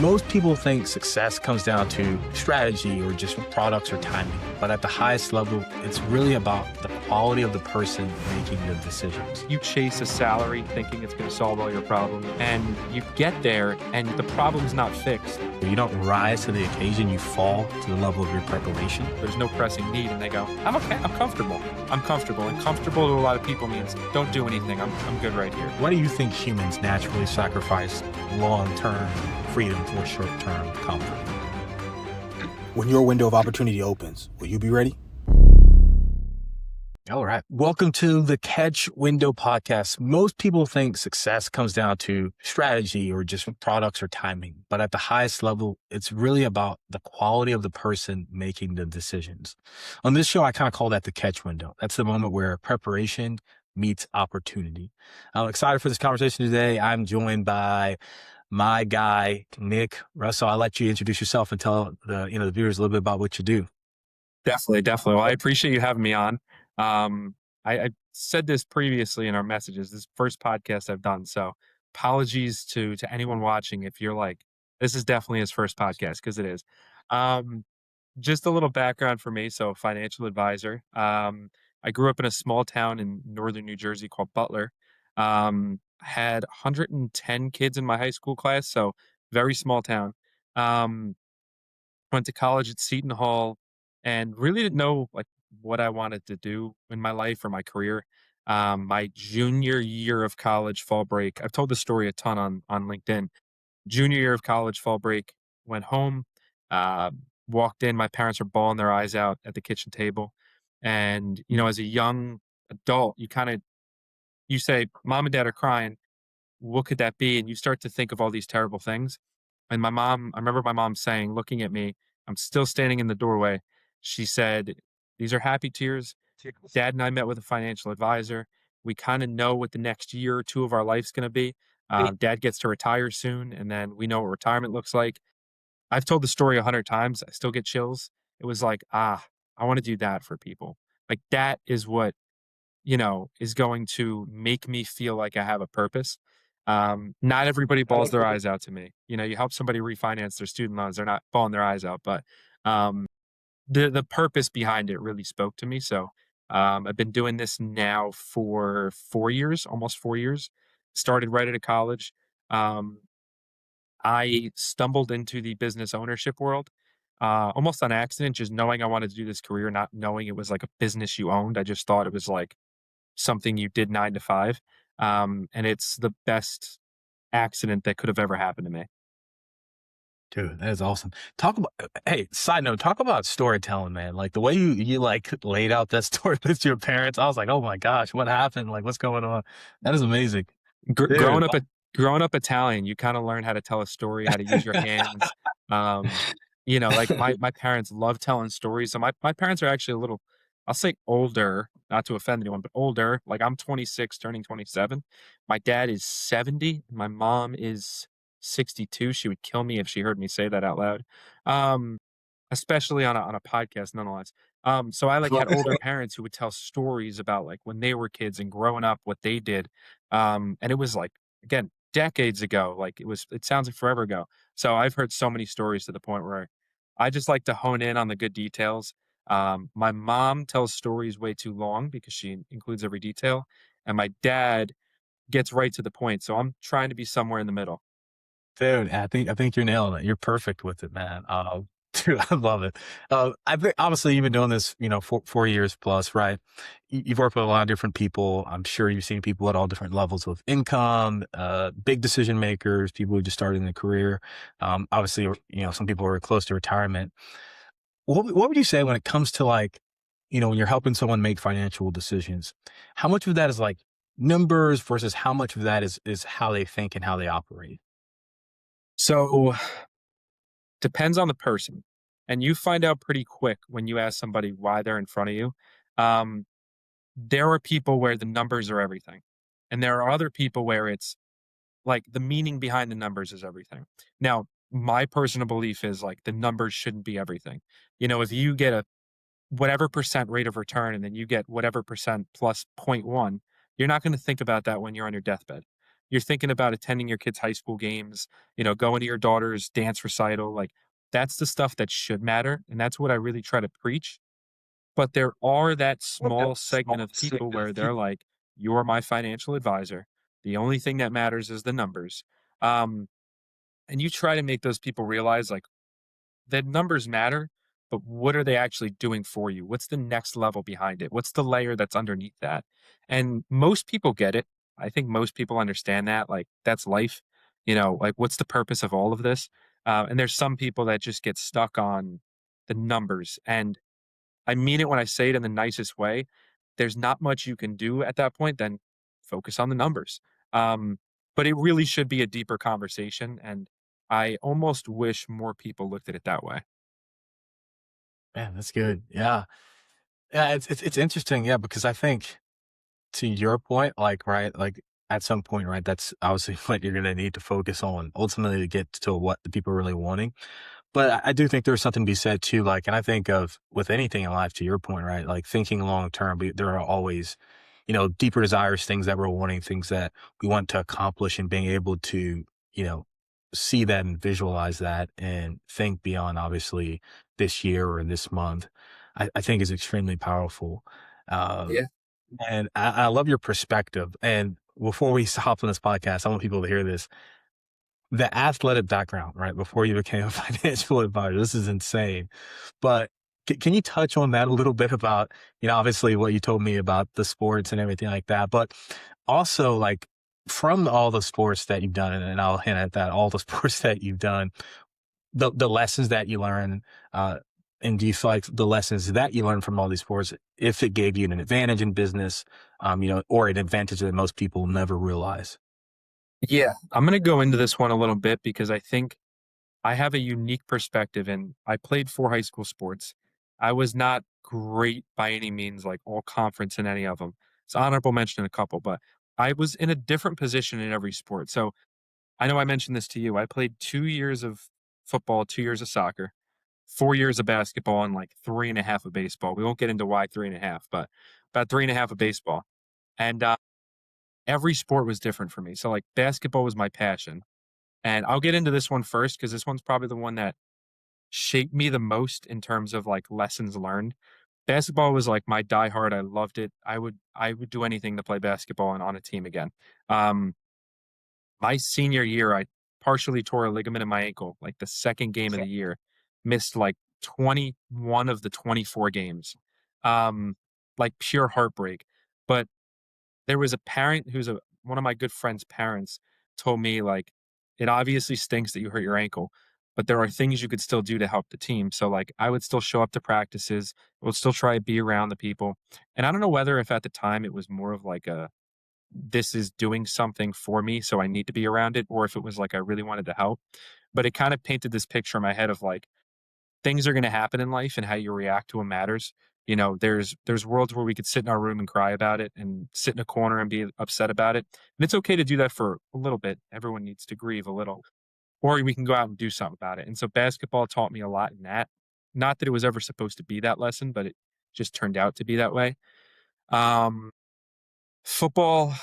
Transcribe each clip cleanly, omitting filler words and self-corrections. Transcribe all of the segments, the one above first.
Most people think success comes down to strategy or just products or timing. But at the highest level, it's really about the quality of the person making the decisions. You chase a salary thinking it's going to solve all your problems, and you get there and the problem's not fixed. You don't rise to the occasion, you fall to the level of your preparation. There's no pressing need, and they go, I'm okay, I'm comfortable. I'm comfortable. And comfortable to a lot of people means don't do anything. I'm good right here. Why do you think humans naturally sacrifice long-term freedom for short-term comfort? When your window of opportunity opens, will you be ready? All right. Welcome to the Catch Window Podcast. Most people think success comes down to strategy or just products or timing. But at the highest level, it's really about the quality of the person making the decisions. On this show, I kind of call that the catch window. That's the moment where preparation meets opportunity. I'm excited for this conversation today. I'm joined by my guy, Nick Russo. I'll let you introduce yourself and tell the viewers a little bit about what you do. Definitely. Well, I appreciate you having me on. I said this previously in our messages, this first podcast I've done. So apologies to anyone watching if you're like, this is definitely his first podcast, because it is. Just a little background for me. So financial advisor. I grew up in a small town in northern New Jersey called Butler. Had 110 kids in my high school class, so very small town. Went to college at Seton Hall and really didn't know like what I wanted to do in my life or my career. My junior year of college, fall break, I've told this story a ton on LinkedIn. Junior year of college, fall break, went home, uh, walked in. My parents were bawling their eyes out at the kitchen table. And, as a young adult, you say, mom and dad are crying. What could that be? And you start to think of all these terrible things. And I remember my mom saying, looking at me, I'm still standing in the doorway. She said, these are happy tears. Dad and I met with a financial advisor. We kind of know what the next year or two of our life's going to be. Dad gets to retire soon, and then we know what retirement looks like. I've told the story 100 times. I still get chills. It was like, I want to do that for people. Like that is what, is going to make me feel like I have a purpose. Not everybody bawls their eyes out to me. You help somebody refinance their student loans, they're not bawling their eyes out, but the purpose behind it really spoke to me. So I've been doing this now for 4 years, almost 4 years. Started right out of college. Um, I stumbled into the business ownership world almost on accident, just knowing I wanted to do this career, not knowing it was like a business you owned. I just thought it was like something you did 9 to 5. And it's the best accident that could have ever happened to me. Dude, that is awesome. Hey, side note, talk about storytelling, man. Like the way you like laid out that story with your parents, I was like, oh my gosh, what happened? Like, what's going on? That is amazing. Dude. Growing up Italian, you kind of learn how to tell a story, how to use your hands. Um, like my parents love telling stories. So my parents are actually a little, I'll say older, not to offend anyone, but older. Like I'm 26, turning 27. My dad is 70. My mom is 62. She would kill me if she heard me say that out loud. Um, Especially on a podcast, nonetheless. So I like had older parents who would tell stories about like when they were kids and growing up, what they did. And it was like, again, decades ago. Like it sounds like forever ago. So I've heard so many stories to the point where I just like to hone in on the good details. My mom tells stories way too long because she includes every detail, and my dad gets right to the point. So I'm trying to be somewhere in the middle. Dude, I think you're nailing it. You're perfect with it, man. Dude, I love it. I think obviously you've been doing this, 4 years plus, right? You've worked with a lot of different people. I'm sure you've seen people at all different levels of income, big decision makers, people who just started in their career. Obviously, some people are close to retirement. What would you say when it comes to like, when you're helping someone make financial decisions, how much of that is like numbers versus how much of that is how they think and how they operate? So depends on the person. And you find out pretty quick when you ask somebody why they're in front of you. Um, there are people where the numbers are everything. And there are other people where it's like the meaning behind the numbers is everything. Now, my personal belief is like the numbers shouldn't be everything. If you get a whatever percent rate of return and then you get whatever percent plus 0.1, you're not going to think about that when you're on your deathbed. you're thinking about attending your kids' high school games, going to your daughter's dance recital, like that's the stuff that should matter. And that's what I really try to preach. But there are that small segment of people where they're like, you're my financial advisor. The only thing that matters is the numbers. Um, and you try to make those people realize like the numbers matter, but what are they actually doing for you? What's the next level behind it? What's the layer that's underneath that? And most people get it. I think most people understand that. Like, that's life. Like, what's the purpose of all of this? And there's some people that just get stuck on the numbers. And I mean it when I say it in the nicest way. There's not much you can do at that point than focus on the numbers. Um, but it really should be a deeper conversation. And I almost wish more people looked at it that way. Man, that's good. Yeah. Yeah, it's interesting, yeah, because I think to your point, like, right, like at some point, right, that's obviously what you're gonna need to focus on ultimately to get to what the people are really wanting. But I do think there's something to be said too, like, and I think of with anything in life, to your point, right, like thinking long term, there are always, deeper desires, things that we're wanting, things that we want to accomplish, and being able to, you know, see that and visualize that and think beyond obviously this year or this month, I think is extremely powerful. Um, Yeah. and I love your perspective. And before we hop on this podcast, I want people to hear this. The athletic background, right? Before you became a financial advisor, this is insane. But can you touch on that a little bit about, obviously what you told me about the sports and everything like that, but also like from all the sports that you've done, and I'll hint at that, all the sports that you've done, the lessons that you learn, uh, and do you feel like the lessons that you learn from all these sports, if it gave you an advantage in business, or an advantage that most people never realize? Yeah. I'm going to go into this one a little bit because I think I have a unique perspective and I played 4 high school sports. I was not great by any means, like all conference in any of them. It's honorable mention in a couple, but I was in a different position in every sport. So I know I mentioned this to you. I played 2 years of football, 2 years of soccer, 4 years of basketball, and like three and a half of baseball. We won't get into why three and a half, but about three and a half of baseball. And every sport was different for me. So like basketball was my passion. And I'll get into this one first because this one's probably the one that shaped me the most in terms of like lessons learned. Basketball was like my diehard. I loved it. I would do anything to play basketball and on a team again. Um, my senior year, I partially tore a ligament in my ankle, like the second game of the year, missed like 21 of the 24 games. Um, like pure heartbreak. But there was a parent who's one of my good friend's parents told me like it obviously stinks that you hurt your ankle, but there are things you could still do to help the team. So like I would still show up to practices, I would still try to be around the people. And I don't know whether if at the time it was more of like a this is doing something for me, so I need to be around it, or if it was like I really wanted to help. But it kind of painted this picture in my head of like things are going to happen in life and how you react to them matters. There's worlds where we could sit in our room and cry about it and sit in a corner and be upset about it. And it's okay to do that for a little bit. Everyone needs to grieve a little. Or we can go out and do something about it. And so basketball taught me a lot in that. Not that it was ever supposed to be that lesson, but it just turned out to be that way. Um, Football,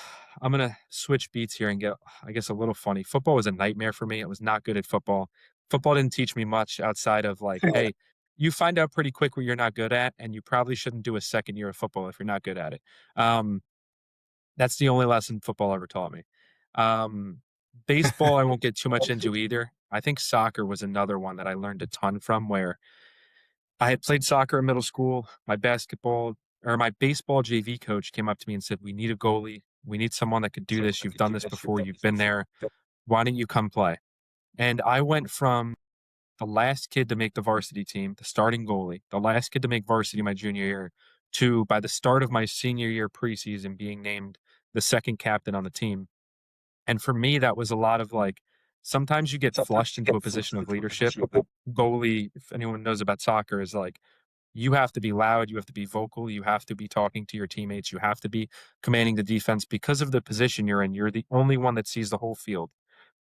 I'm gonna switch beats here and get, I guess, a little funny. Football was a nightmare for me. I was not good at football. Football didn't teach me much outside of like, hey, you find out pretty quick what you're not good at, and you probably shouldn't do a second year of football if you're not good at it. Um, that's the only lesson football ever taught me. Um, Baseball, I won't get too much into either. I think soccer was another one that I learned a ton from where I had played soccer in middle school. My baseball JV coach came up to me and said, "We need a goalie. We need someone that could do this. You've done this before. You've been there. Why don't you come play?" And I went from the last kid to make the varsity team, the starting goalie, the last kid to make varsity my junior year, to by the start of my senior year preseason being named the second captain on the team. And for me, that was a lot of like, sometimes you get flushed into a position of leadership. Goalie, if anyone knows about soccer, is like you have to be loud, you have to be vocal, you have to be talking to your teammates, you have to be commanding the defense because of the position you're in. You're the only one that sees the whole field.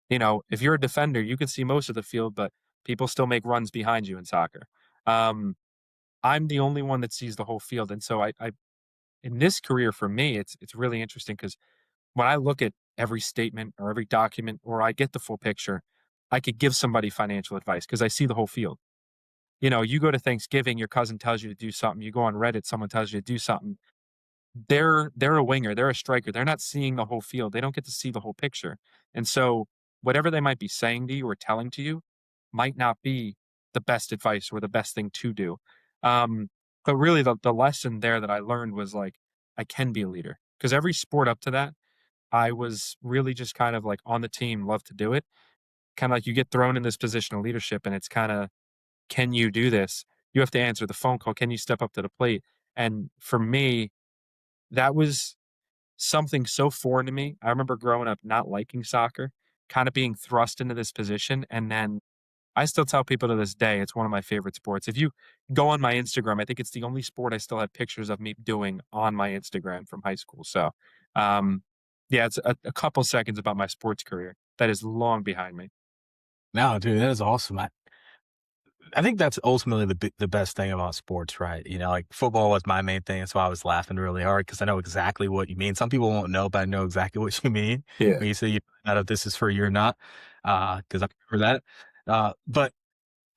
If you're a defender, you can see most of the field, but people still make runs behind you in soccer. Um, I'm the only one that sees the whole field, and so I in this career for me, it's really interesting because when I look at every statement or every document or I get the full picture, I could give somebody financial advice because I see the whole field. You go to Thanksgiving, your cousin tells you to do something. You go on Reddit, someone tells you to do something. They're a winger, they're a striker. They're not seeing the whole field. They don't get to see the whole picture. And so whatever they might be saying to you or telling to you might not be the best advice or the best thing to do. Um, but really the lesson there that I learned was like I can be a leader. Because every sport up to that, I was really just kind of like on the team, love to do it. Kind of like you get thrown in this position of leadership and it's kind of, can you do this? You have to answer the phone call. Can you step up to the plate? And for me, that was something so foreign to me. I remember growing up not liking soccer, kind of being thrust into this position. And then I still tell people to this day, it's one of my favorite sports. If you go on my Instagram, I think it's the only sport I still have pictures of me doing on my Instagram from high school. So, um, yeah, it's a couple seconds about my sports career that is long behind me. No, dude, that is awesome. I think that's ultimately the best thing about sports, right? Like football was my main thing. That's why I was laughing really hard because I know exactly what you mean. Some people won't know, but I know exactly what you mean Yeah. when you say you don't know if this is for you or not. Because I remember that. But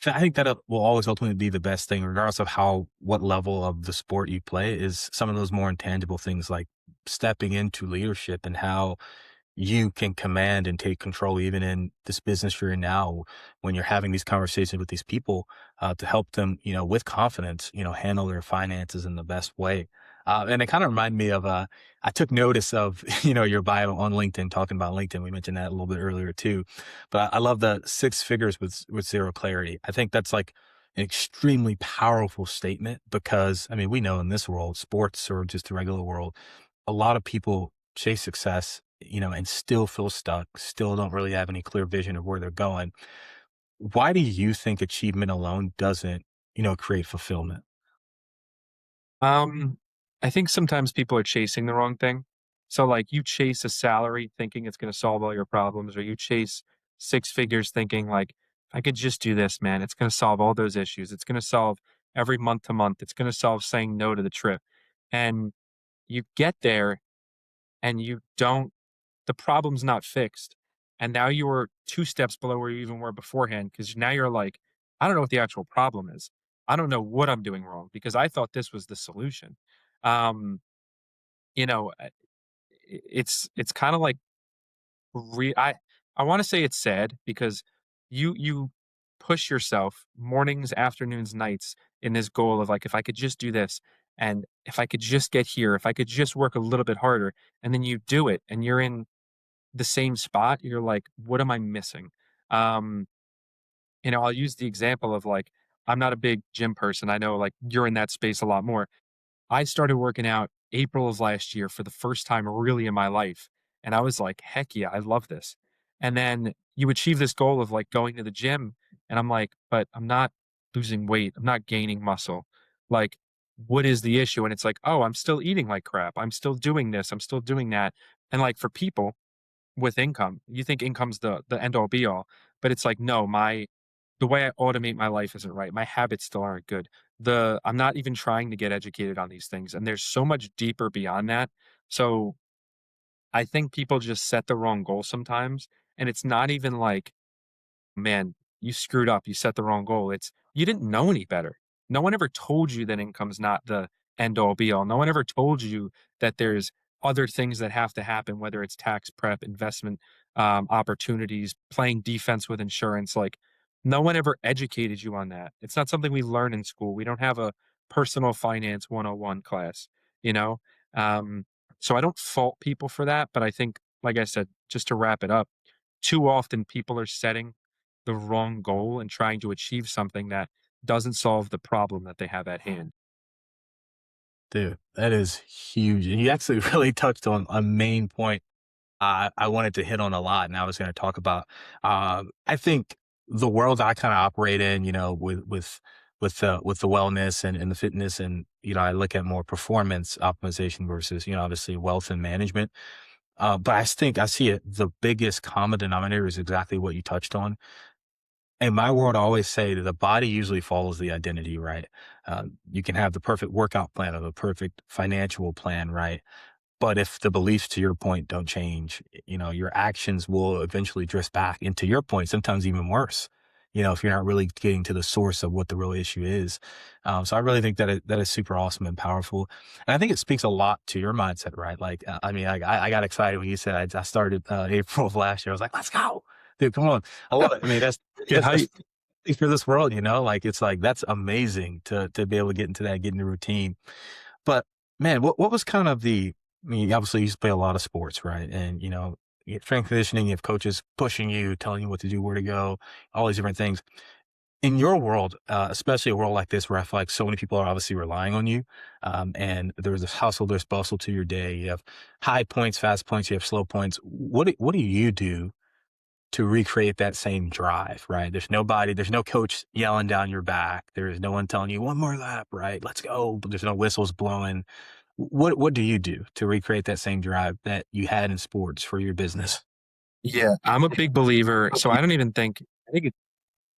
I think that will always ultimately be the best thing, regardless of what level of the sport you play, is some of those more intangible things like stepping into leadership and how you can command and take control even in this business you're in now when you're having these conversations with these people to help them with confidence handle their finances in the best way. And it kind of reminded me of I took notice of your bio on LinkedIn, talking about LinkedIn. We mentioned that a little bit earlier too, but I love the six figures with zero clarity. I think that's like an extremely powerful statement because I mean we know in this world, sports or just the regular world, a lot of people chase success, and still feel stuck, still don't really have any clear vision of where they're going. Why do you think achievement alone doesn't, create fulfillment? Um, I think sometimes people are chasing the wrong thing. So, like, you chase a salary thinking it's going to solve all your problems, or you chase six figures thinking, like, if I could just do this, man, it's going to solve all those issues. It's going to solve every month to month. It's going to solve saying no to the trip. And you get there and you don't, the problem's not fixed. And now you are two steps below where you even were beforehand because now you're like, I don't know what the actual problem is. I don't know what I'm doing wrong because I thought this was the solution. Um, you know, it's kind of like re- I I want to say it's sad because you push yourself mornings, afternoons, nights in this goal of like if I could just do this and if I could just get here, if I could just work a little bit harder, and then you do it and you're in the same spot, you're like, "What am I missing?" Um, I'll use the example of, like, I'm not a big gym person. I know, like, you're in that space a lot more. I started working out April of last year for the first time really in my life, and I was like, "Heck yeah, I love this." And then you achieve this goal of, like, going to the gym, and I'm like, "But I'm not losing weight. I'm not gaining muscle. Like, what is the issue?" And it's like, "Oh, I'm still eating like crap. I'm still doing this. I'm still doing that." And, like, for people with income. You think income's the end all be all, but it's like, no, the way I automate my life isn't right. My habits still aren't good. I'm not even trying to get educated on these things. And there's so much deeper beyond that. So I think people just set the wrong goal sometimes. And it's not even like, man, you screwed up. You set the wrong goal. It's you didn't know any better. No one ever told you that income's not the end all be all. No one ever told you that there's other things that have to happen, whether it's tax prep, investment opportunities, playing defense with insurance. Like, no one ever educated you on that. It's not something we learn in school. We don't have a personal finance 101 class, you know? Um, so I don't fault people for that. But I think, like I said, just to wrap it up, too often people are setting the wrong goal and trying to achieve something that doesn't solve the problem that they have at hand. Dude, that is huge. And you actually really touched on a main point I wanted to hit on a lot, and I was going to talk about. I think the world I kind of operate in, with the wellness and the fitness, and I look at more performance optimization versus obviously wealth and management. But I think I see it. The biggest common denominator is exactly what you touched on. In my world, I always say that the body usually follows the identity, right? You can have the perfect workout plan or the perfect financial plan, right? But if the beliefs, to your point, don't change, your actions will eventually drift back. And to your point, sometimes even worse, if you're not really getting to the source of what the real issue is. So I really think that is super awesome and powerful. And I think it speaks a lot to your mindset, right? Like, I mean, I got excited when you said I started April of last year. I was like, let's go, dude, come on. I love it. I mean, Get that's hype. for this world, like, it's like, that's amazing to be able to get into that, get into routine. But man, what was kind of I mean, obviously you used to play a lot of sports, right? And, you have strength conditioning, you have coaches pushing you, telling you what to do, where to go, all these different things. In your world, especially a world like this where I feel like so many people are obviously relying on you, and there's this hustle, there's bustle to your day. You have high points, fast points, you have slow points. What do you do to recreate that same drive, right? There's no coach yelling down your back. There's no one telling you one more lap, right? Let's go. But there's no whistles blowing. What do you do to recreate that same drive that you had in sports for your business? Yeah, I'm a big believer. So I don't even think I think it's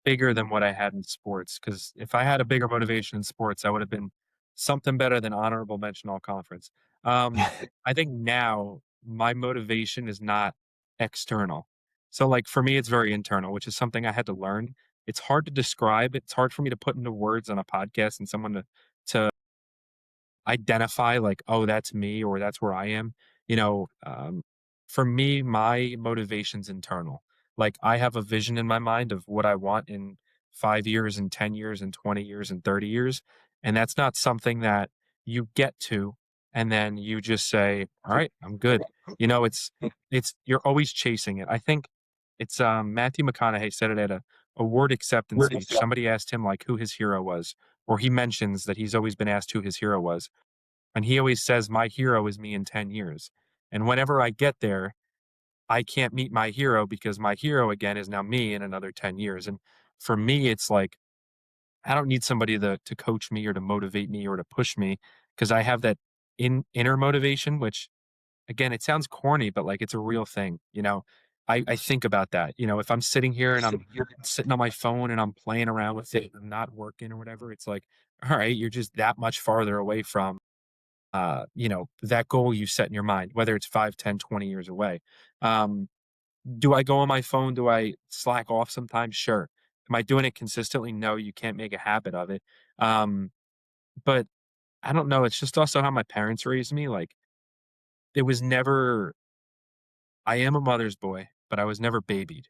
bigger than what I had in sports. Because if I had a bigger motivation in sports, I would have been something better than honorable mention all conference. Um, I think now my motivation is not external. So like for me, it's very internal, which is something I had to learn. It's hard to describe. It's hard for me to put into words on a podcast and someone to identify like, oh, that's me or that's where I am. You know, for me, my motivation's internal. Like I have a vision in my mind of what I want in 5 years and 10 years and 20 years and 30 years. And that's not something that you get to and then you just say, all right, I'm good. You're always chasing it. I think it's Matthew McConaughey said it at a word acceptance speech. Somebody asked him like who his hero was, or he mentions that he's always been asked who his hero was. And he always says, my hero is me in 10 years. And whenever I get there, I can't meet my hero because my hero again is now me in another 10 years. And for me, it's like, I don't need somebody to coach me or to motivate me or to push me because I have that inner motivation, which again, it sounds corny, but like it's a real thing. I think about that. If I'm sitting here and I'm sitting on my phone and I'm playing around with it, I'm not working or whatever, it's like, all right, you're just that much farther away from that goal you set in your mind, whether it's 5, 10, 20 years away. Um, do I go on my phone? Do I slack off sometimes? Sure. Am I doing it consistently? No, you can't make a habit of it. Um, but I don't know. It's just also how my parents raised me. Like, it was never, I am a mother's boy, but I was never babied.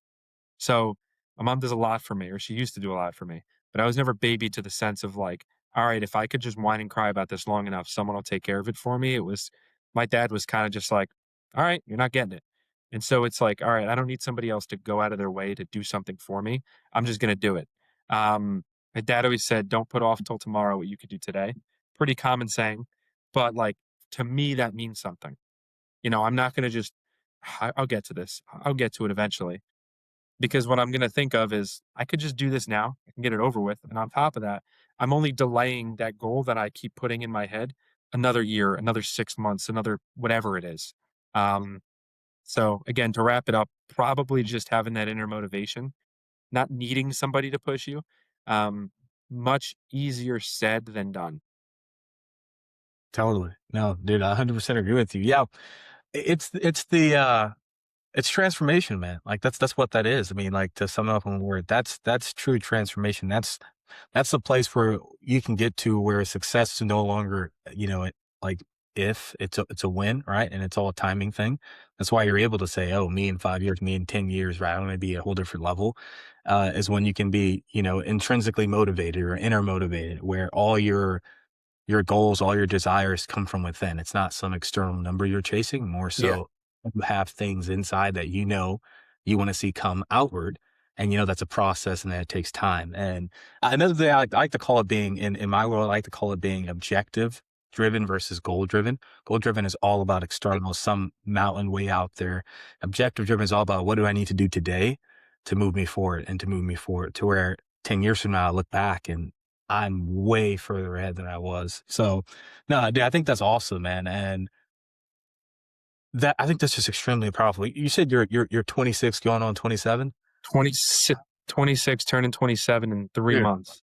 So my mom does a lot for me, or she used to do a lot for me, but I was never babied to the sense of like, all right, if I could just whine and cry about this long enough, someone will take care of it for me. My dad was kind of just like, all right, you're not getting it. And so it's like, all right, I don't need somebody else to go out of their way to do something for me. I'm just going to do it. My dad always said, don't put off till tomorrow what you could do today. Pretty common saying, but like to me, that means something. I'm not going to just, I'll get to this. I'll get to it eventually because what I'm gonna think of is, I could just do this now, I can get it over with, and on top of that, I'm only delaying that goal that I keep putting in my head another year, another 6 months, another whatever it is. Um, so again, to wrap it up, probably just having that inner motivation, not needing somebody to push you. Um, Much easier said than done. Totally. No, dude, I 100% agree with you. Yeah. It's it's transformation, man. Like that's what that is. I mean, like, to sum it up in one word, that's true transformation. That's the place where you can get to where success is no longer, like, if it's a win, right? And it's all a timing thing. That's why you're able to say, oh, me in 5 years, me in 10 years, right? I'm going to be a whole different level. Is when you can be, intrinsically motivated or inner motivated, where all your goals, all your desires come from within. It's not some external number you're chasing, more Yeah. so you have things inside that you want to see come outward. And that's a process and that it takes time. And another thing I like to call it being in my world, I like to call it being objective driven versus goal driven. Goal driven is all about external, some mountain way out there. Objective driven is all about what do I need to do today to move me forward and to move me forward to where 10 years from now I look back and I'm way further ahead than I was. So, no, dude, I think that's awesome, man. And I think that's just extremely powerful. You said you're 26 going on 27? 26, 26 turning 27 in 3 Dude, months.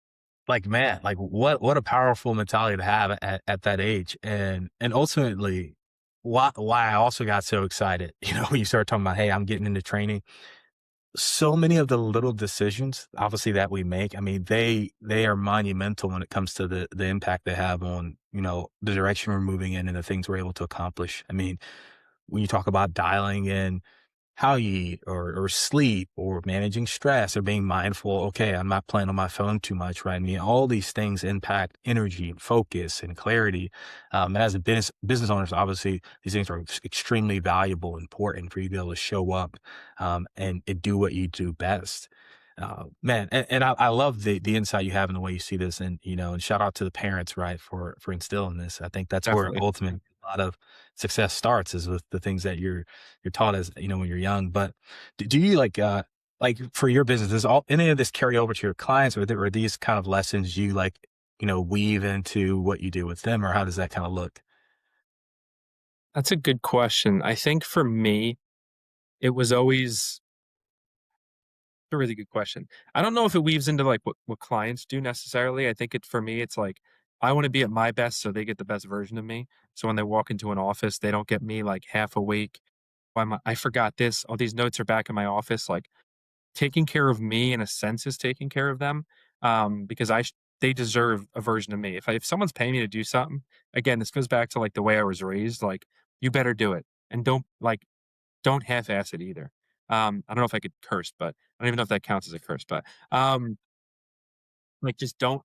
like, man, like what a powerful mentality to have at that age. And ultimately, why I also got so excited, when you start talking about, hey, I'm getting into training. So many of the little decisions, obviously, that we make, I mean, they are monumental when it comes to the impact they have on, the direction we're moving in and the things we're able to accomplish. I mean, when you talk about dialing in how you eat or sleep or managing stress or being mindful, okay, I'm not playing on my phone too much, right? I mean, all these things impact energy and focus and clarity. And as a business owners, obviously, these things are extremely valuable, important for you to be able to show up and do what you do best. Man, and I love the insight you have in the way you see this, and and shout out to the parents, right, for instilling this. I think that's where Definitely. ultimately a lot of success starts is with the things that you're taught as when you're young. But do you like for your business, does all any of this carry over to your clients, or are these kind of lessons you like weave into what you do with them, or how does that kind of look? That's a good question. I think for me, it was always a really good question. I don't know if it weaves into like what clients do necessarily. I think for me, it's like I want to be at my best so they get the best version of me. So when they walk into an office, they don't get me like half awake. I forgot this. All these notes are back in my office. Like taking care of me in a sense is taking care of them, because they deserve a version of me. If someone's paying me to do something, again, this goes back to like the way I was raised. Like you better do it, and don't half-ass it either. I don't know if I could curse, but I don't even know if that counts as a curse. But like just don't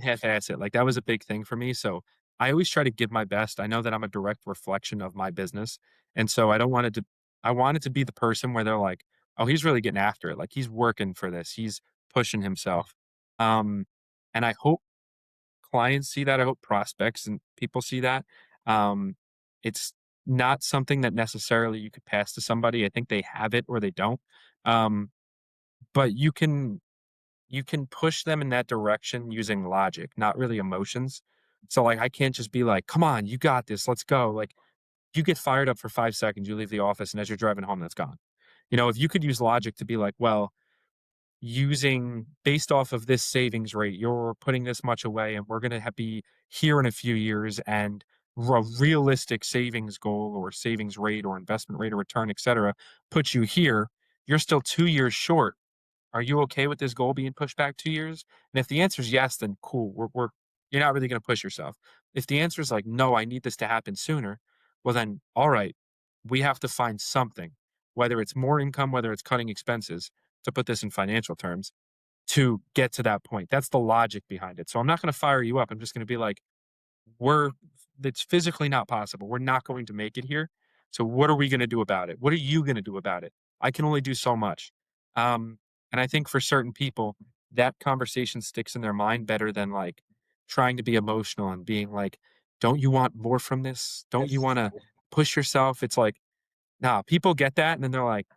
half-ass it. Like that was a big thing for me. So I always try to give my best. I know that I'm a direct reflection of my business, and so I don't want it to. I want it to be the person where they're like, "Oh, he's really getting after it. Like he's working for this. He's pushing himself." Um, and I hope clients see that. I hope prospects and people see that. Um, it's not something that necessarily you could pass to somebody. I think they have it or they don't. Um, but you can push them in that direction using logic, not really emotions. So like I can't just be like, "Come on, you got this. Let's go." Like you get fired up for 5 seconds, you leave the office and as you're driving home that's gone. If you could use logic to be like, "Well, using based off of this savings rate, you're putting this much away and we're going to be here in a few years and a realistic savings goal or savings rate or investment rate or return, etc., puts you here. You're still 2 years short. Are you okay with this goal being pushed back 2 years?" And if the answer is yes, then cool. You're not really going to push yourself. If the answer is like, no, I need this to happen sooner, well, then, all right, we have to find something, whether it's more income, whether it's cutting expenses, to put this in financial terms, to get to that point. That's the logic behind it. So I'm not going to fire you up. I'm just going to be like, we're that's physically not possible. We're not going to make it here. So what are we going to do about it? What are you going to do about it? I can only do so much. Um, and I think for certain people, that conversation sticks in their mind better than like trying to be emotional and being like, don't you want more from this? Don't you want to push yourself? It's like, nah, people get that. And then they're like,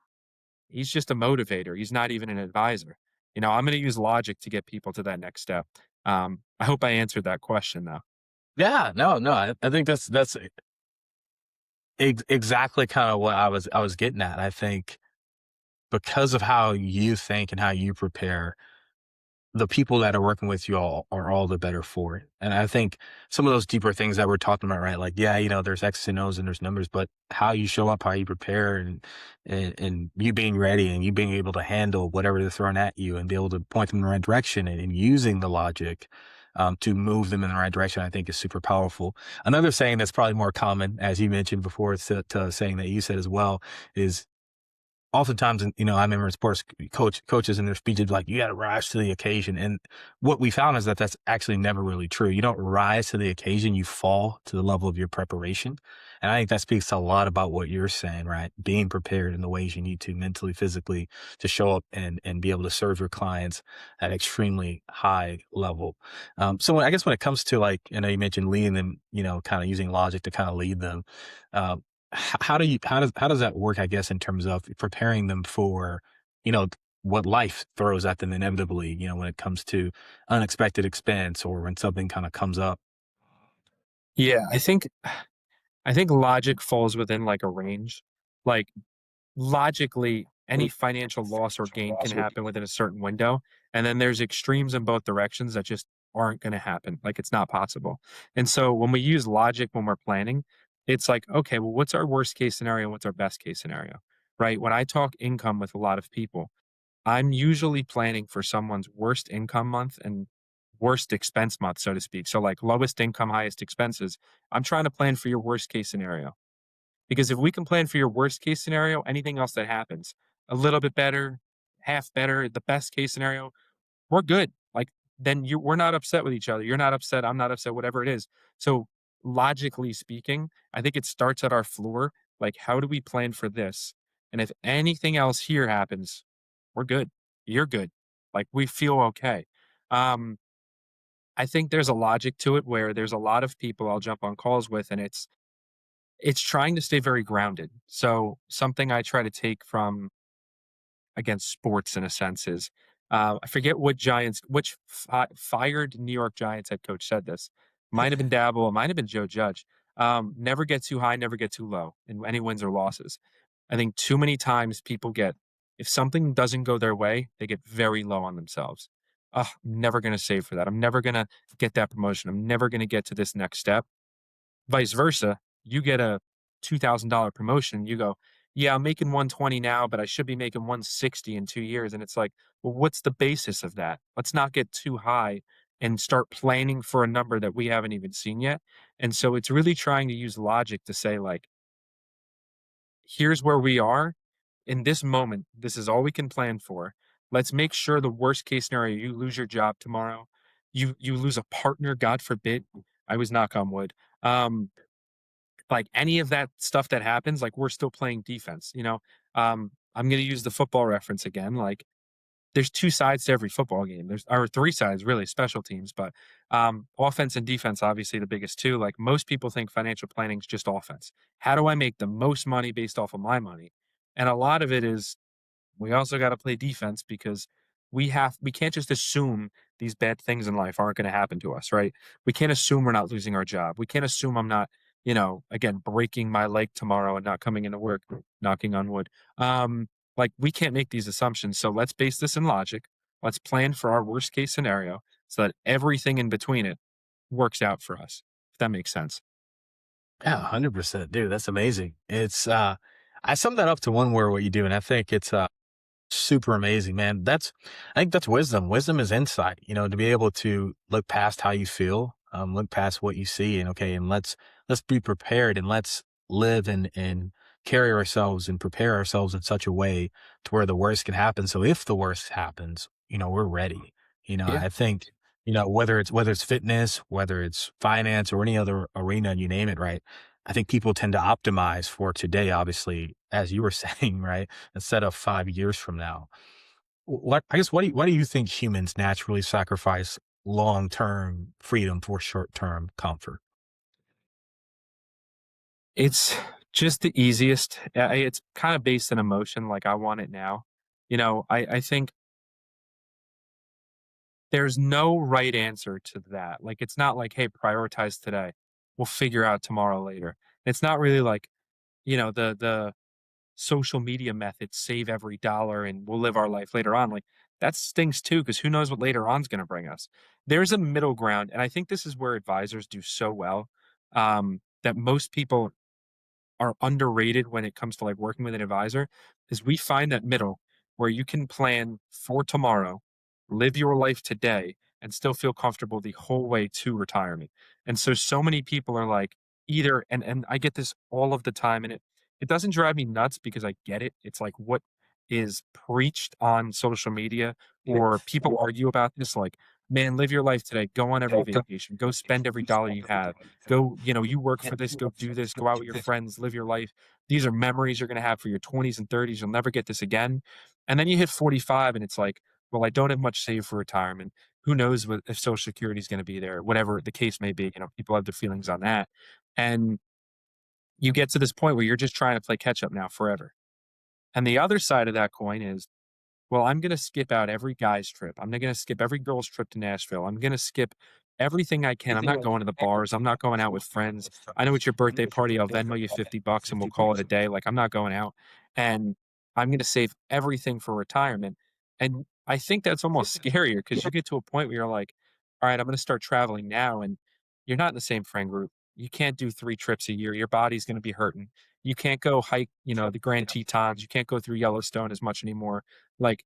he's just a motivator. He's not even an advisor. I'm going to use logic to get people to that next step. I hope I answered that question though. Yeah, no, I think that's exactly kind of what I was getting at. I think because of how you think and how you prepare, the people that are working with you all the better for it. And I think some of those deeper things that we're talking about, right? Like, yeah, there's X's and O's and there's numbers, but how you show up, how you prepare, and you being ready and you being able to handle whatever they're throwing at you and be able to point them in the right direction and using the logic to move them in the right direction, I think is super powerful. Another saying that's probably more common, as you mentioned before, to saying that you said as well, is oftentimes, and I remember sports coaches in their speeches like, "You got to rise to the occasion." And what we found is that that's actually never really true. You don't rise to the occasion; you fall to the level of your preparation. And I think that speaks a lot about what you're saying, right? Being prepared in the ways you need to mentally, physically, to show up and be able to serve your clients at extremely high level. So I guess when it comes to like, you mentioned leading them, kind of using logic to kind of lead them. Um, how does that work, I guess, in terms of preparing them for, you know, what life throws at them inevitably, when it comes to unexpected expense or when something kind of comes up? Yeah, I think logic falls within like a range. Like logically, any financial loss or gain can happen within a certain window. And then there's extremes in both directions that just aren't going to happen. Like it's not possible. And so when we use logic when we're planning, it's like, okay, well, what's our worst case scenario? What's our best case scenario? Right. When I talk income with a lot of people, I'm usually planning for someone's worst income month and worst expense month, so to speak. So, like lowest income, highest expenses. I'm trying to plan for your worst case scenario. Because if we can plan for your worst case scenario, anything else that happens, a little bit better, half better, the best case scenario, we're good. Like then we're not upset with each other. You're not upset, I'm not upset, whatever it is. So logically speaking, I think it starts at our floor. Like, how do we plan for this? And if anything else here happens, we're good. You're good. Like we feel okay. Um, I think there's a logic to it where there's a lot of people I'll jump on calls with, and it's trying to stay very grounded. So something I try to take from, again, sports in a sense is, I forget which fired New York Giants head coach said this. Might have been Dabble, it might have been Joe Judge. Never get too high, never get too low in any wins or losses. I think too many times people get, if something doesn't go their way, they get very low on themselves. Oh, I'm never going to save for that. I'm never going to get that promotion. I'm never going to get to this next step. Vice versa, you get a $2,000 promotion, you go, "Yeah, I'm making 120 now, but I should be making 160 in 2 years," and it's like, "Well, what's the basis of that? Let's not get too high and start planning for a number that we haven't even seen yet." And so it's really trying to use logic to say, like, "Here's where we are. In this moment, this is all we can plan for. Let's make sure the worst case scenario, you lose your job tomorrow, you lose a partner, God forbid." I was knock on wood. Like any of that stuff that happens, like we're still playing defense, you know? I'm gonna use the football reference again. Like there's two sides to every football game. There's or three sides really, special teams, but offense and defense, obviously the biggest two. Like most people think financial planning is just offense. How do I make the most money based off of my money? And a lot of it is we also got to play defense because we can't just assume these bad things in life aren't going to happen to us, right? We can't assume we're not losing our job. We can't assume I'm not, again, breaking my leg tomorrow and not coming into work, knocking on wood. Like we can't make these assumptions. So let's base this in logic. Let's plan for our worst case scenario so that everything in between it works out for us. If that makes sense. Yeah, 100%, dude. That's amazing. I sum that up to one word what you do, and I think it's super amazing, man. I think that's wisdom. Wisdom is insight, to be able to look past how you feel, look past what you see, and okay, and let's be prepared and let's live and carry ourselves and prepare ourselves in such a way to where the worst can happen. So if the worst happens, we're ready. Yeah. I think, whether it's fitness, whether it's finance or any other arena, you name it, right? I think people tend to optimize for today, obviously, as you were saying, right? Instead of 5 years from now. Why do you think humans naturally sacrifice long-term freedom for short-term comfort? It's just the easiest. It's kind of based in emotion, like I want it now. I think there's no right answer to that. Like it's not like, hey, prioritize today. We'll figure out tomorrow later. It's not really like, the social media methods save every dollar and we'll live our life later on. Like that stings too, because who knows what later on's gonna bring us. There's a middle ground, and I think this is where advisors do so well. That most people are underrated when it comes to like working with an advisor is we find that middle where you can plan for tomorrow, live your life today, and still feel comfortable the whole way to retirement. And so many people are like either, and I get this all of the time, and it doesn't drive me nuts because I get it. It's like what is preached on social media, or people argue about this like, man, live your life today, go on every vacation, go spend every dollar you have. Go, you work for this, go do this, go out with your friends, live your life. These are memories you're going to have for your 20s and 30s. You'll never get this again. And then you hit 45 and it's like, well, I don't have much saved for retirement. Who knows if Social Security is going to be there, whatever the case may be. People have their feelings on that. And you get to this point where you're just trying to play catch up now forever. And the other side of that coin is, well, I'm gonna skip out every guy's trip. I'm gonna skip every girl's trip to Nashville. I'm gonna skip everything I can. I'm not going to the bars. I'm not going out with friends. I know it's your birthday party. I'll Venmo you $50 and we'll call it a day. Like I'm not going out. And I'm gonna save everything for retirement. And I think that's almost scarier because you get to a point where you're like, all right, I'm gonna start traveling now. And you're not in the same friend group. You can't do 3 trips a year. Your body's gonna be hurting. You can't go hike, the Grand Tetons. You can't go through Yellowstone as much anymore. Like,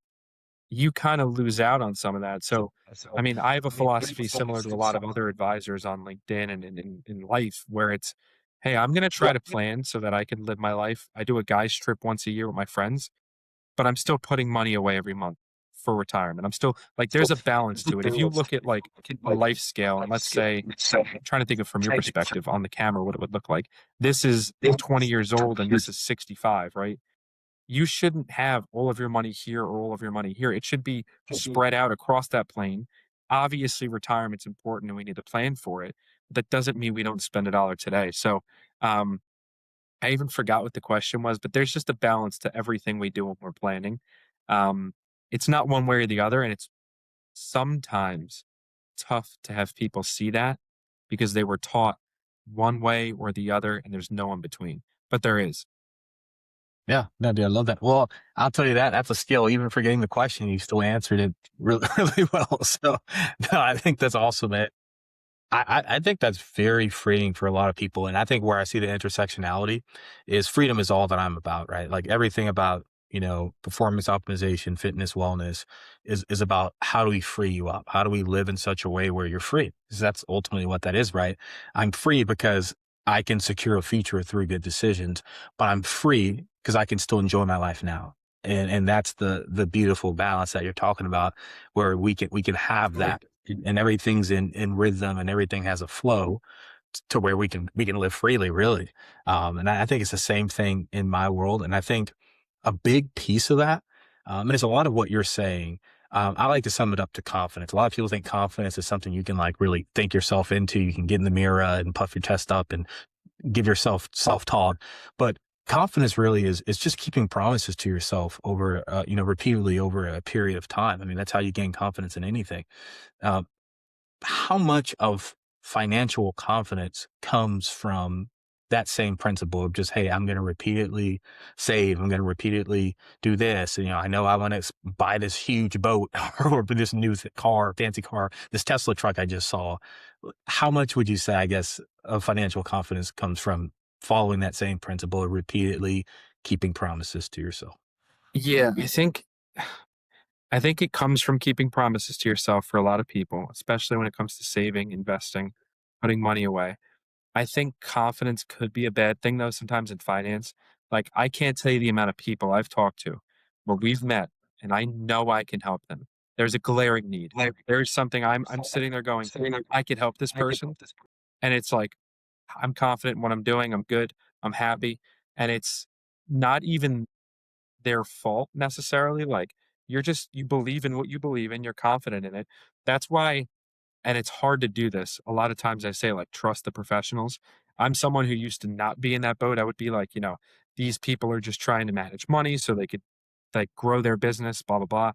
you kinda lose out on some of that. So, I mean, I have a philosophy similar to a lot of other advisors on LinkedIn and in life where it's, "Hey, I'm gonna try to plan so that I can live my life." I do a guys trip once a year with my friends, but I'm still putting money away every month for retirement. I'm still like, there's a balance to it. If you look at, like, a life scale, and let's say I'm trying to think of from your perspective on the camera what it would look like. This is 20 years old and this is 65, right? You shouldn't have all of your money here or all of your money here. It should be spread out across that plane. Obviously, retirement's important and we need to plan for it. But that doesn't mean we don't spend a dollar today. So, um, I even forgot what the question was, but there's just a balance to everything we do when we're planning. Um, it's not one way or the other, and it's sometimes tough to have people see that because they were taught one way or the other, and there's no in between. But there is. Yeah, no, dude, I love that. Well, I'll tell you that that's a skill. Even forgetting the question, you still answered it really, really well. So, no, I think that's awesome, man. I think that's very freeing for a lot of people. And I think where I see the intersectionality is freedom is all that I'm about, right? Like everything about, performance optimization, fitness, wellness is about how do we free you up? How do we live in such a way where you're free? 'Cause that's ultimately what that is, right? I'm free because I can secure a future through good decisions, but I'm free because I can still enjoy my life now. And that's the beautiful balance that you're talking about, where we can have that and everything's in rhythm and everything has a flow to where we can live freely, really. And I think it's the same thing in my world. And I think a big piece of that, and it's a lot of what you're saying. I like to sum it up to confidence. A lot of people think confidence is something you can like really think yourself into. You can get in the mirror and puff your chest up and give yourself self-talk. But confidence really is just keeping promises to yourself over, repeatedly over a period of time. I mean, that's how you gain confidence in anything. Uh, how much of financial confidence comes from that same principle of just, hey, I'm going to repeatedly save. I'm going to repeatedly do this. And, I know I want to buy this huge boat or this new car, fancy car, this Tesla truck I just saw. How much would you say, I guess, of financial confidence comes from following that same principle of repeatedly keeping promises to yourself? Yeah, I think it comes from keeping promises to yourself for a lot of people, especially when it comes to saving, investing, putting money away. I think confidence could be a bad thing though sometimes in finance. Like, I can't tell you the amount of people I've talked to where we've met and I know I can help them. There's a glaring need. There's something I'm sitting there going, I could help this person. And it's like, I'm confident in what I'm doing. I'm good. I'm happy. And it's not even their fault necessarily. Like, you believe in what you believe in. You're confident in it. That's why, and it's hard to do this. A lot of times I say, like, trust the professionals. I'm someone who used to not be in that boat. I would be like, these people are just trying to manage money so they could like grow their business, blah, blah, blah.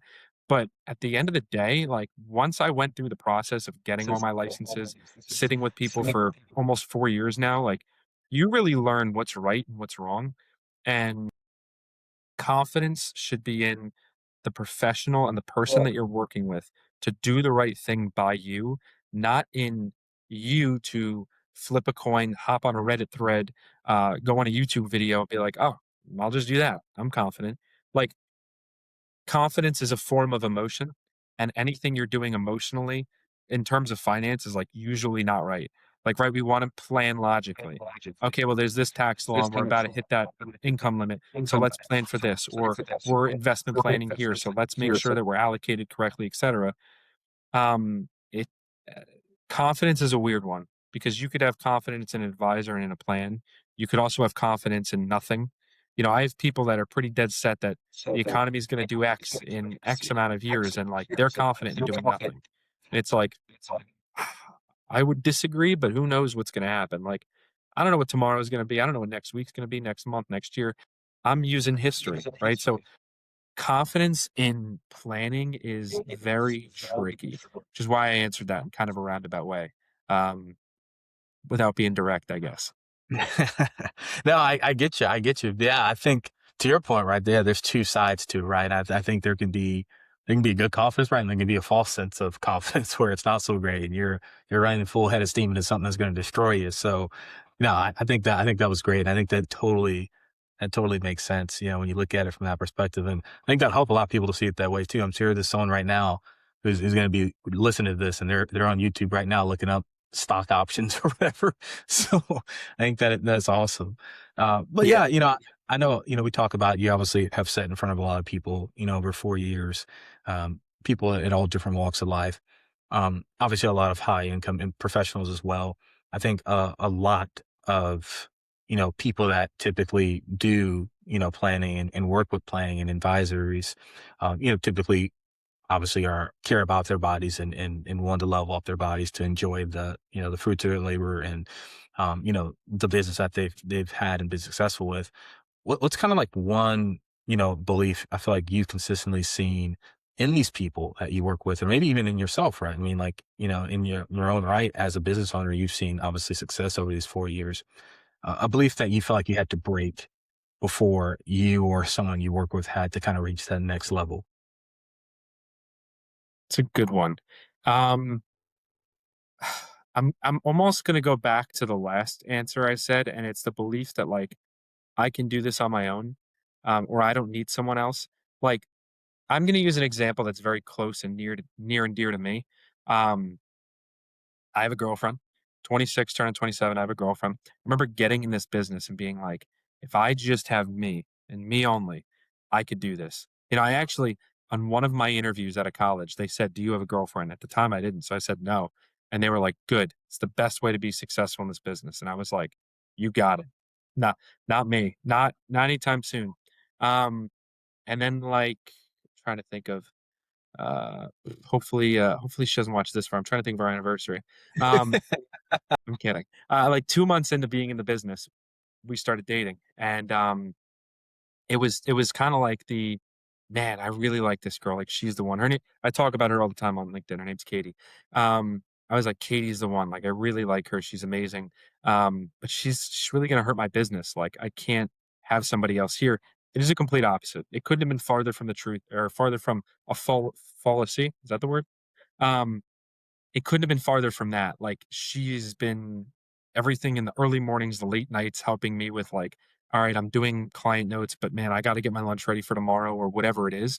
But at the end of the day, like, once I went through the process of getting all my licenses, sitting with people for almost 4 years now, like, you really learn what's right and what's wrong. And confidence should be in the professional and the person that you're working with to do the right thing by you, not in you to flip a coin, hop on a Reddit thread, go on a YouTube video, and be like, oh, I'll just do that. I'm confident. Like, confidence is a form of emotion, and anything you're doing emotionally in terms of finance is like usually not right. Like, right, we want to plan logically. Okay, well, there's this tax law and we're about to hit that income limit. So let's plan for this. Or we're investment planning here. So let's make sure that we're allocated correctly, etc. It confidence is a weird one because you could have confidence in an advisor and in a plan. You could also have confidence in nothing. I have people that are pretty dead set that the economy is going to do X in X amount of years, and like they're confident in doing nothing. It's like I would disagree, but who knows what's going to happen? Like, I don't know what tomorrow is going to be. I don't know what next week's going to be, next month, next year. I'm using history, right? So confidence in planning is very tricky, which is why I answered that in kind of a roundabout way, without being direct, I guess. No, I get you. I get you. Yeah, I think to your point right there, there's two sides to it, right? I think there can be It can be a good confidence, right? And there can be a false sense of confidence where it's not so great, and you're running full head of steam into something that's going to destroy you. So, no, I think that was great. I think that totally makes sense. You know, when you look at it from that perspective, and I think that help a lot of people to see it that way too. I'm sure there's someone right now who's going to be listening to this, and they're on YouTube right now looking up stock options or whatever. So I think that's awesome. But Yeah. yeah, I know, we talk about you obviously have sat in front of a lot of people, over 4 years, people at all different walks of life. Obviously a lot of high income and professionals as well. I think a lot of, people that typically do, planning and work with planning and advisories, typically obviously are care about their bodies and want to level up their bodies to enjoy the, the fruits of their labor and, the business that they've had and been successful with. What's kind of like one, belief I feel like you've consistently seen in these people that you work with, or maybe even in yourself, right? I mean, like, in your own right as a business owner, you've seen obviously success over these 4 years. A belief that you feel like you had to break before you or someone you work with had to kind of reach that next level. It's a good one. Um, I'm almost gonna go back to the last answer I said, and it's the belief that like I can do this on my own, or I don't need someone else. Like I'm gonna use an example that's very close and near and dear to me. Um, I have a girlfriend, 26, turning 27. I have a girlfriend. I remember getting in this business and being like, if I just have me and me only, I could do this. I actually, on one of my interviews at a college, they said, do you have a girlfriend? At the time, I didn't. So I said, no. And they were like, good. It's the best way to be successful in this business. And I was like, you got it. Not, not me. Not anytime soon. Um, and then like, trying to think of, uh, hopefully she doesn't watch this far. I'm trying to think of our anniversary. Um, I'm kidding. Like 2 months into being in the business, we started dating, and, it was kinda like "Man, I really like this girl, like, she's the one." Her name I talk about her all the time on LinkedIn, her name's Katie. I was like, "Katie's the one, like, I really like her, she's amazing, but she's really gonna hurt my business, like, I can't have somebody else here." It is a complete opposite. It couldn't have been farther from the truth or farther from a fallacy. Is that the word? Um it couldn't have been farther from that. Like, she's been everything in the early mornings, the late nights, helping me with, like, "All right, I'm doing client notes, but man, I gotta get my lunch ready for tomorrow," or whatever it is.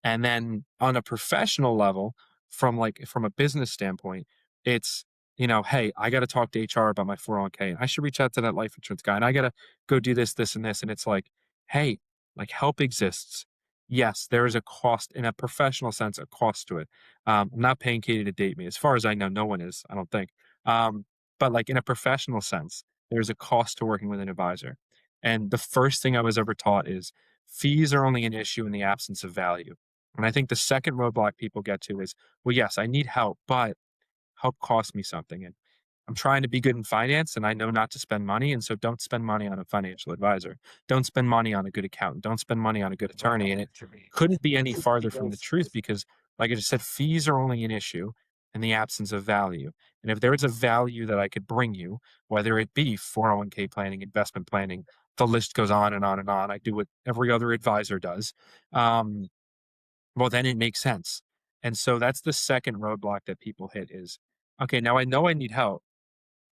And then on a professional level, from a business standpoint, it's, "Hey, I gotta talk to HR about my 401k, and I should reach out to that life insurance guy, and I gotta go do this, this, and this." And it's like, "Hey, like, help exists." Yes, there is a cost in a professional sense, a cost to it. I'm not paying Katie to date me. As far as I know, no one is, I don't think. But, like, in a professional sense, there's a cost to working with an advisor. And the first thing I was ever taught is fees are only an issue in the absence of value. And I think the second roadblock people get to is, well, yes, I need help, but help costs me something. And I'm trying to be good in finance and I know not to spend money. And so don't spend money on a financial advisor. Don't spend money on a good accountant. Don't spend money on a good attorney. And it couldn't be any farther from the truth because, like I just said, fees are only an issue in the absence of value. And if there is a value that I could bring you, whether it be 401k planning, investment planning, the list goes on and on and on. I do what every other advisor does. Um, well, then it makes sense. And so that's the second roadblock that people hit is, okay, now I know I need help.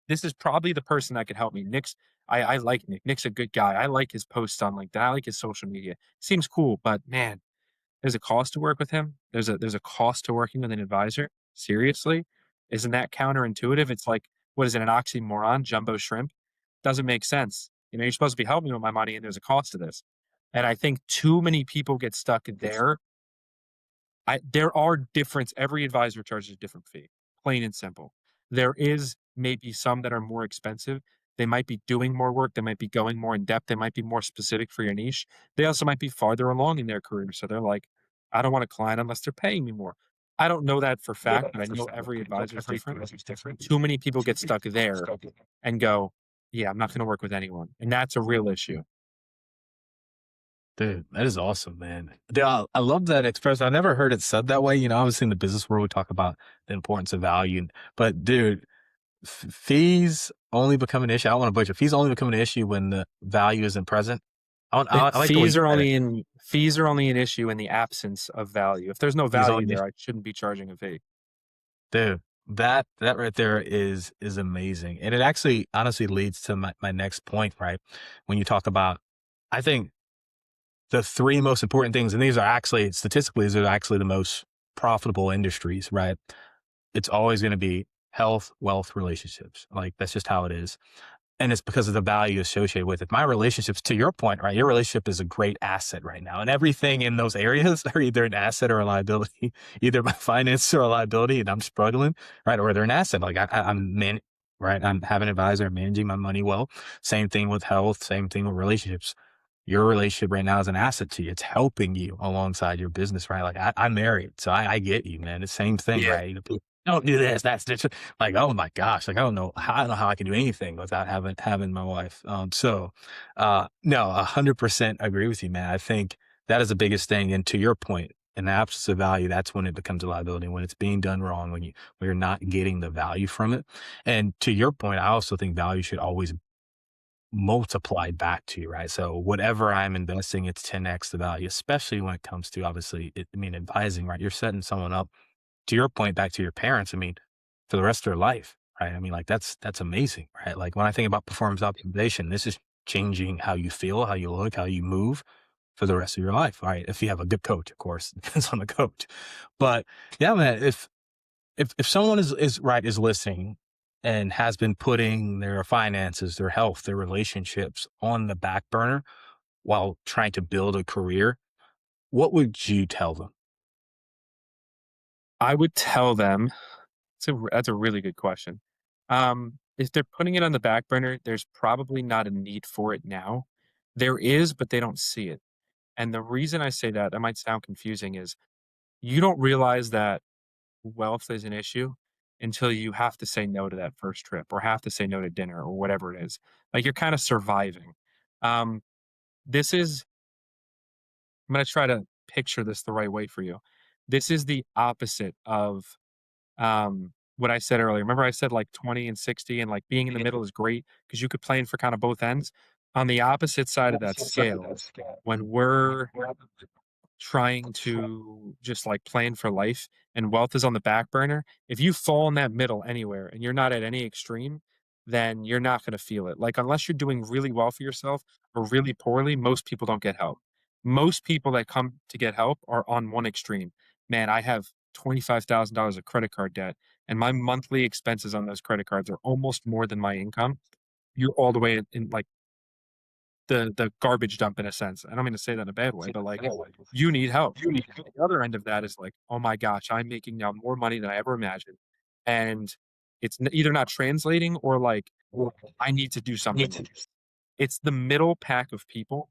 This is probably the person that could help me. I like Nick. Nick's a good guy. I like his posts on LinkedIn. I like his social media. Seems cool, but man, there's a cost to work with him. There's a cost to working with an advisor. Seriously? Isn't that counterintuitive? It's like, what is it, an oxymoron? Jumbo shrimp? Doesn't make sense. You're supposed to be helping me with my money and there's a cost to this. And I think too many people get stuck there. There are difference every advisor charges a different fee, plain and simple. There is maybe some that are more expensive. They might be doing more work, they might be going more in depth, they might be more specific for your niche. They also might be farther along in their career, so they're like, "I don't want a client unless they're paying me more." I don't know that for fact, but I know every advisor is different. Too many people get stuck there and go, "Yeah, I'm not gonna work with anyone," and that's a real issue. Dude, that is awesome, man. Dude, I love that expression. I never heard it said that way. Obviously in the business world, we talk about the importance of value, but dude, fees only become an issue. I don't want to butcher. Fees only become an issue when the value isn't present. I like the way you said it. Fees are only an issue in the absence of value. If there's no He's value on there, I shouldn't be charging a fee. Dude, that right there is amazing, and it actually honestly leads to my next point, right? When you talk about, I think the 3 most important things, and these are actually statistically, these are actually the most profitable industries, right? It's always gonna be health, wealth, relationships. Like, that's just how it is. And it's because of the value associated with it. My relationships, to your point, right? Your relationship is a great asset right now. And everything in those areas are either an asset or a liability, either my finance or a liability, and I'm struggling, right? Or they're an asset. Like right? I'm having an advisor, managing my money well. Same thing with health, same thing with relationships. Your relationship right now is an asset to you. It's helping you alongside your business, right? Like I'm married, so I get you, man. It's the same thing, Yeah. right? You know, people, don't do this. That's this. Like, oh my gosh, like I don't know how I can do anything without having my wife. No, 100% agree with you, man. I think that is the biggest thing. And to your point, in the absence of value, that's when it becomes a liability. When it's being done wrong, when you're not getting the value from it. And to your point, I also think value should always multiplied back to you, right? So whatever I'm investing, it's 10x the value, especially when it comes to obviously, advising, right? You're setting someone up, to your point, back to your parents. I mean, for the rest of their life, right? I mean, like that's amazing, right? Like when I think about performance optimization, this is changing how you feel, how you look, how you move for the rest of your life, right? If you have a good coach, of course, it depends on the coach. But yeah, man, if someone is listening and has been putting their finances, their health, their relationships on the back burner while trying to build a career, what would you tell them? I would tell them that's a really good question. If they're putting it on the back burner, there's probably not a need for it now. There is, but they don't see it. And the reason I say that might sound confusing, is you don't realize that wealth is an issue until you have to say no to that first trip or have to say no to dinner or whatever it is. Like you're kind of surviving. Um, this is, I'm going to try to picture this the right way for you. This is the opposite of what I said earlier. Remember I said like 20 and 60 and like being in the middle is great because you could plan for kind of both ends. On the opposite side of that scale, when we're trying to just like plan for life and wealth is on the back burner, if you fall in that middle anywhere and you're not at any extreme, then you're not going to feel it. Like, unless you're doing really well for yourself or really poorly, most people don't get help. Most people that come to get help are on one extreme. Man, I have $25,000 of credit card debt, and my monthly expenses on those credit cards are almost more than my income. You're all the way in like the garbage dump in a sense. I don't mean to say that in a bad way, but like you need help. The other end of that is like, oh my gosh, I'm making now more money than I ever imagined. And it's either not translating or like I need to do something with it. It's the middle pack of people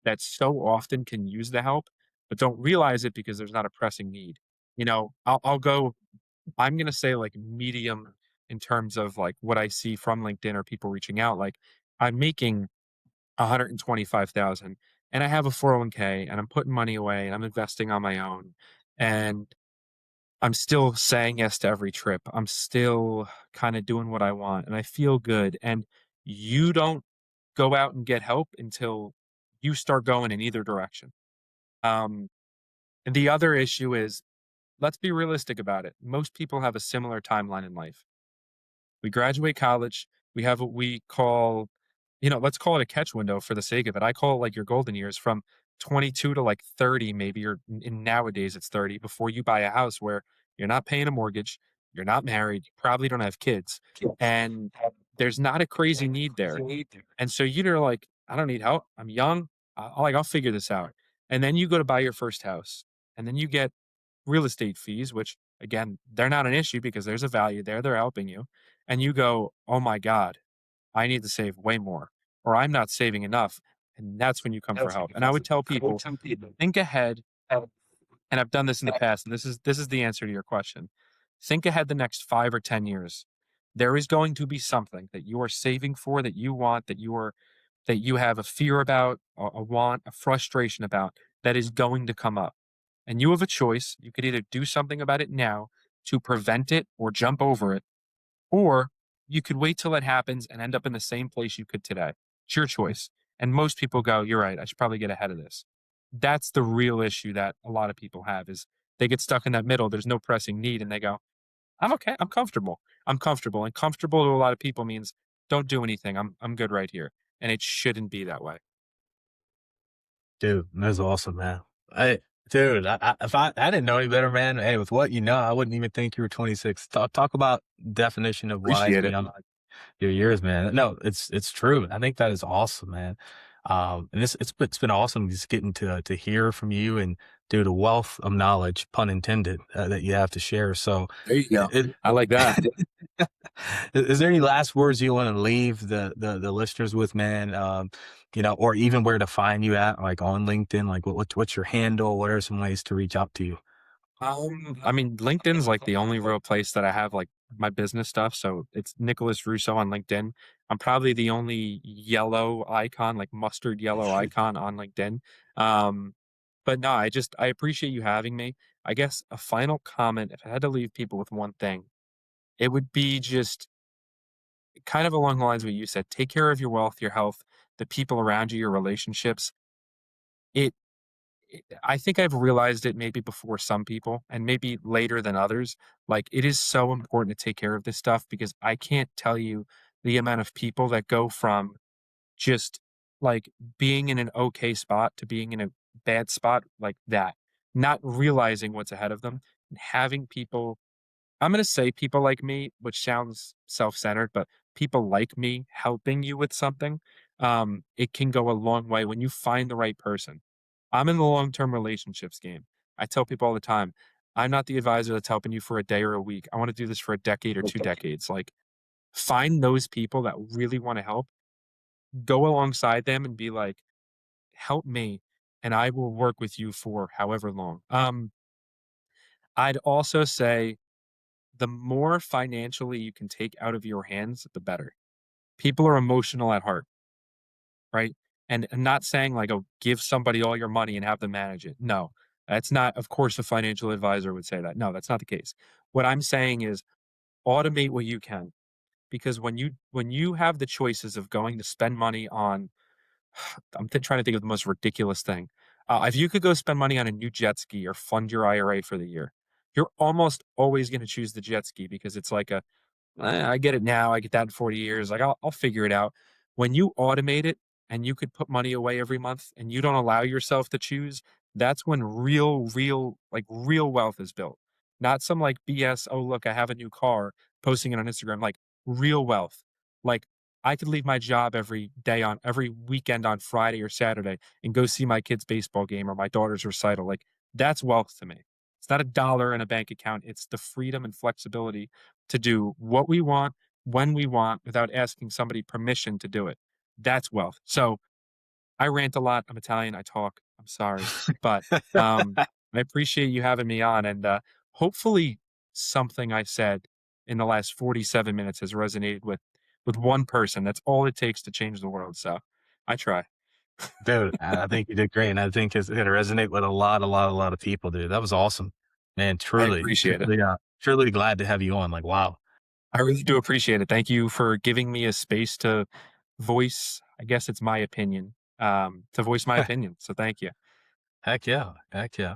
that so often can use the help, but don't realize it because there's not a pressing need. I'll go, I'm going to say like medium in terms of like what I see from LinkedIn or people reaching out. Like I'm making 125,000 and I have a 401k and I'm putting money away and I'm investing on my own and I'm still saying yes to every trip. I'm still kind of doing what I want and I feel good. And you don't go out and get help until you start going in either direction. Um, and the other issue is, let's be realistic about it. Most people have a similar timeline in life. We graduate college. We have what we call, let's call it a catch window for the sake of it. I call it like your golden years from 22 to like 30, maybe, or nowadays it's 30 before you buy a house where you're not paying a mortgage, you're not married, you probably don't have kids, and there's not a crazy need there. And so you're like, I don't need help. I'm young. I'll figure this out. And then you go to buy your first house, and then you get real estate fees, which again, they're not an issue because there's a value there. They're helping you. And you go, oh my God, I need to save way more, or I'm not saving enough. And that's when you come for help. And I would tell people, think ahead. And I've done this in the past, and this is the answer to your question. Think ahead the next 5 or 10 years. There is going to be something that you are saving for, that you want, that you have a fear about, a want, a frustration about, that is going to come up. And you have a choice. You could either do something about it now to prevent it or jump over it, or you could wait till it happens and end up in the same place you could today. It's your choice. And most people go, "You're right. I should probably get ahead of this." That's the real issue that a lot of people have is they get stuck in that middle. There's no pressing need, and they go, "I'm okay. I'm comfortable. I'm comfortable." And comfortable to a lot of people means don't do anything. I'm good right here. And it shouldn't be that way. Dude, that's awesome, man. I dude, if I didn't know any better, man, hey, with what you know, I wouldn't even think you were 26. Talk about definition of wise Appreciate it. beyond like your years, man. No, it's true. I think that is awesome, man. And it's been awesome just getting to hear from you and dude, a wealth of knowledge, pun intended, that you have to share. So, There you go. it, I like that. is there any last words you want to leave the listeners with, man? Or even where to find you at, like on LinkedIn, like what's your handle? What are some ways to reach out to you? I mean, LinkedIn's like the only real place that I have like my business stuff. So it's Nicholas Russo on LinkedIn. I'm probably the only yellow icon, like mustard yellow icon on LinkedIn. Um, but no, I appreciate you having me. I guess a final comment, if I had to leave people with one thing, it would be just kind of along the lines of what you said. Take care of your wealth, your health, the people around you, your relationships. It I think I've realized it maybe before some people and maybe later than others. Like, it is so important to take care of this stuff because I can't tell you the amount of people that go from just like being in an okay spot to being in a bad spot like that, not realizing what's ahead of them and having people I'm gonna say people like me, which sounds self-centered, but people like me helping you with something, it can go a long way when you find the right person. I'm in the long-term relationships game. I tell people all the time, I'm not the advisor that's helping you for a day or a week. I want to do this for a decade or 2 decades. Like, find those people that really want to help, go alongside them and be like, help me, and I will work with you for however long. I'd also say the more financially you can take out of your hands, the better. People are emotional at heart, right? And I'm not saying like, oh, give somebody all your money and have them manage it. No, that's not, of course, a financial advisor would say that. No, that's not the case. What I'm saying is automate what you can. Because when you have the choices of going to spend money on trying to think of the most ridiculous thing. If you could go spend money on a new jet ski or fund your IRA for the year, you're almost always going to choose the jet ski because it's like I get it now. I get that in 40 years. Like I'll figure it out. When you automate it and you could put money away every month and you don't allow yourself to choose, that's when real wealth is built. Not some like BS, oh look, I have a new car, posting it on Instagram, like real wealth. Like I could leave my job every weekend on Friday or Saturday and go see my kid's baseball game or my daughter's recital. Like that's wealth to me. It's not a dollar in a bank account. It's the freedom and flexibility to do what we want when we want without asking somebody permission to do it. That's wealth. So I rant a lot. I'm Italian. I talk. I'm sorry, but I appreciate you having me on, and hopefully something I said in the last 47 minutes has resonated with one person. That's all it takes to change the world. So I try. Dude, I think you did great, and I think it's gonna resonate with a lot of people, dude. That was awesome. Man, I truly, appreciate it. truly, truly glad to have you on. Like, wow. I really do appreciate it. Thank you for giving me a space to voice. I guess it's my opinion. To voice my opinion. So thank you. Heck yeah. Heck yeah.